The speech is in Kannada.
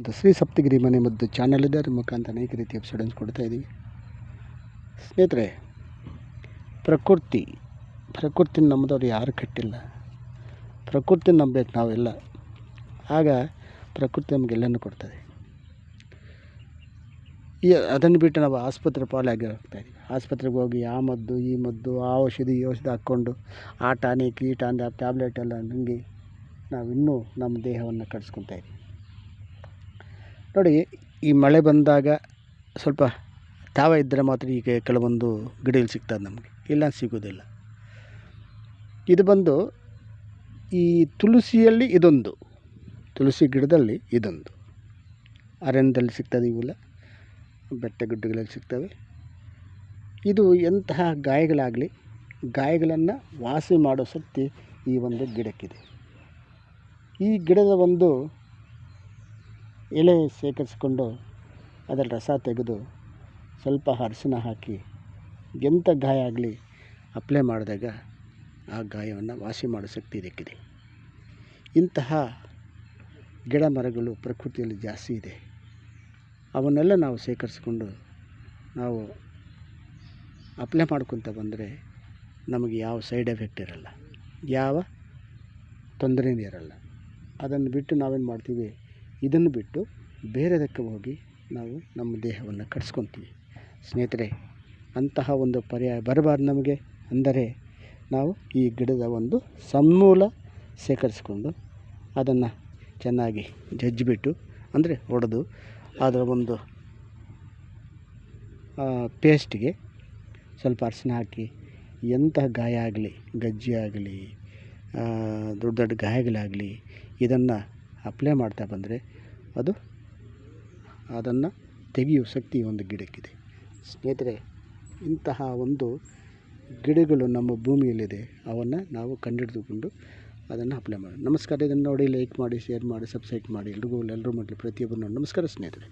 ದ ಶ್ರೀ ಸಪ್ತಗಿರಿ ಮನೆ ಮದ್ದು ಚಾನಲ್ ಇದೆ, ಅದ್ರ ಮುಖಾಂತರ ಅನೇಕ ರೀತಿಯ ಎಪಿಸೋಡನ್ನು ಕೊಡ್ತಾ ಇದ್ದೀವಿ. ಸ್ನೇಹಿತರೆ, ಪ್ರಕೃತಿ ನಮ್ಮದವ್ರು ಯಾರು ಕಟ್ಟಿಲ್ಲ. ಪ್ರಕೃತಿ ನಂಬಬೇಕು ನಾವೆಲ್ಲ, ಆಗ ಪ್ರಕೃತಿ ನಮಗೆಲ್ಲನೂ ಕೊಡ್ತದೆ. ಅದನ್ನು ಬಿಟ್ಟು ನಾವು ಆಸ್ಪತ್ರೆ ಪಾಲಾಗಿ ಹೋಗ್ತಾಯಿದ್ದೀವಿ. ಆಸ್ಪತ್ರೆಗೆ ಹೋಗಿ ಆ ಮದ್ದು ಈ ಮದ್ದು, ಆ ಔಷಧಿ ಈ ಔಷಧಿ ಹಾಕ್ಕೊಂಡು ಆ ಟಾನಿಕ್ ಈ ಟ್ಯಾಬ್ಲೆಟ್ ಎಲ್ಲ ನುಂಗಿ ನಾವು ಇನ್ನೂ ನಮ್ಮ ದೇಹವನ್ನು ಕಟ್ಸ್ಕೊತಾ ಇದ್ದೀವಿ. ನೋಡಿ, ಈ ಮಳೆ ಬಂದಾಗ ಸ್ವಲ್ಪ ತಾವ ಇದ್ದರೆ ಮಾತ್ರ ಈಗ ಕೆಲವೊಂದು ಗಿಡಗಳು ಸಿಗ್ತದೆ ನಮಗೆ, ಇಲ್ಲ ಸಿಗೋದಿಲ್ಲ. ಇದು ಬಂದು ಈ ತುಳಸಿಯಲ್ಲಿ ಇದೊಂದು, ತುಳಸಿ ಗಿಡದಲ್ಲಿ ಇದೊಂದು, ಅರಣ್ಯದಲ್ಲಿ ಸಿಗ್ತದೆ. ಇವೆಲ್ಲ ಬೆಟ್ಟ ಗುಡ್ಡಗಳಲ್ಲಿ ಸಿಗ್ತವೆ. ಇದು ಎಂತಹ ಗಾಯಗಳಾಗಲಿ ಗಾಯಗಳನ್ನು ವಾಸಿ ಮಾಡೋ ಶಕ್ತಿ ಈ ಒಂದು ಗಿಡಕ್ಕಿದೆ. ಈ ಗಿಡದ ಒಂದು ಎಲೆ ಸೇಕರಿಸ್ಕೊಂಡು ಅದರ ರಸ ತೆಗೆದು ಸ್ವಲ್ಪ ಅರಿಶಿನ ಹಾಕಿ ಎಂಥ ಗಾಯ ಆಗಲಿ ಅಪ್ಲೈ ಮಾಡಿದಾಗ ಆ ಗಾಯವನ್ನು ವಾಸಿ ಮಾಡೋ ಶಕ್ತಿ ಇದಕ್ಕಿದೆ. ಇಂತಹ ಗಿಡ ಮರಗಳು ಪ್ರಕೃತಿಯಲ್ಲಿ ಜಾಸ್ತಿ ಇದೆ. ಅವನ್ನೆಲ್ಲ ನಾವು ಸೇಕರಿಸ್ಕೊಂಡು ನಾವು ಅಪ್ಲೈ ಮಾಡ್ಕೊತ ಬಂದರೆ ನಮಗೆ ಯಾವ ಸೈಡ್ ಎಫೆಕ್ಟ್ ಇರಲ್ಲ, ಯಾವ ತೊಂದರೆಯೂ ಇರಲ್ಲ. ಅದನ್ನು ಬಿಟ್ಟು ನಾವೇನು ಮಾಡ್ತೀವಿ, ಇದನ್ನು ಬಿಟ್ಟು ಬೇರೆದಕ್ಕೆ ಹೋಗಿ ನಾವು ನಮ್ಮ ದೇಹವನ್ನು ಕಟ್ಸ್ಕೊತೀವಿ. ಸ್ನೇಹಿತರೆ, ಅಂತಹ ಒಂದು ಪರ್ಯಾಯ ಬರಬಾರ್ದು ನಮಗೆ. ಅಂದರೆ ನಾವು ಈ ಗಿಡದ ಒಂದು ಸಮೂಲ ಸೇಕರಿಸ್ಕೊಂಡು ಅದನ್ನು ಚೆನ್ನಾಗಿ ಜಜ್ಜಿಬಿಟ್ಟು, ಅಂದರೆ ಹೊಡೆದು ಅದರ ಒಂದು ಪೇಸ್ಟಿಗೆ ಸ್ವಲ್ಪ ಅರಿಶಿನ ಹಾಕಿ ಎಂತಹ ಗಾಯ ಆಗಲಿ, ಗಜ್ಜಿ ಆಗಲಿ, ದೊಡ್ಡ ದೊಡ್ಡ ಗಾಯಗಳಾಗಲಿ ಇದನ್ನು ಅಪ್ಲೈ ಮಾಡ್ತಾ ಬಂದರೆ ಅದನ್ನು ತೆಗೆಯುವ ಶಕ್ತಿ ಒಂದು ಗಿಡಕ್ಕಿದೆ. ಸ್ನೇಹಿತರೆ, ಇಂತಹ ಒಂದು ಗಿಡಗಳು ನಮ್ಮ ಭೂಮಿಯಲ್ಲಿದೆ. ಅವನ್ನು ನಾವು ಕಂಡುಹಿಡಿದುಕೊಂಡು ಅದನ್ನು ಅಪ್ಲೈ ಮಾಡಿ. ನಮಸ್ಕಾರ. ಇದನ್ನು ನೋಡಿ ಲೈಕ್ ಮಾಡಿ, ಶೇರ್ ಮಾಡಿ, ಸಬ್ಸ್ಕ್ರೈಬ್ ಮಾಡಿ. ಎಲ್ಲರೂ ಮಾಡಲಿ, ಪ್ರತಿಯೊಬ್ಬರು ನೋಡಿ. ನಮಸ್ಕಾರ ಸ್ನೇಹಿತರೆ.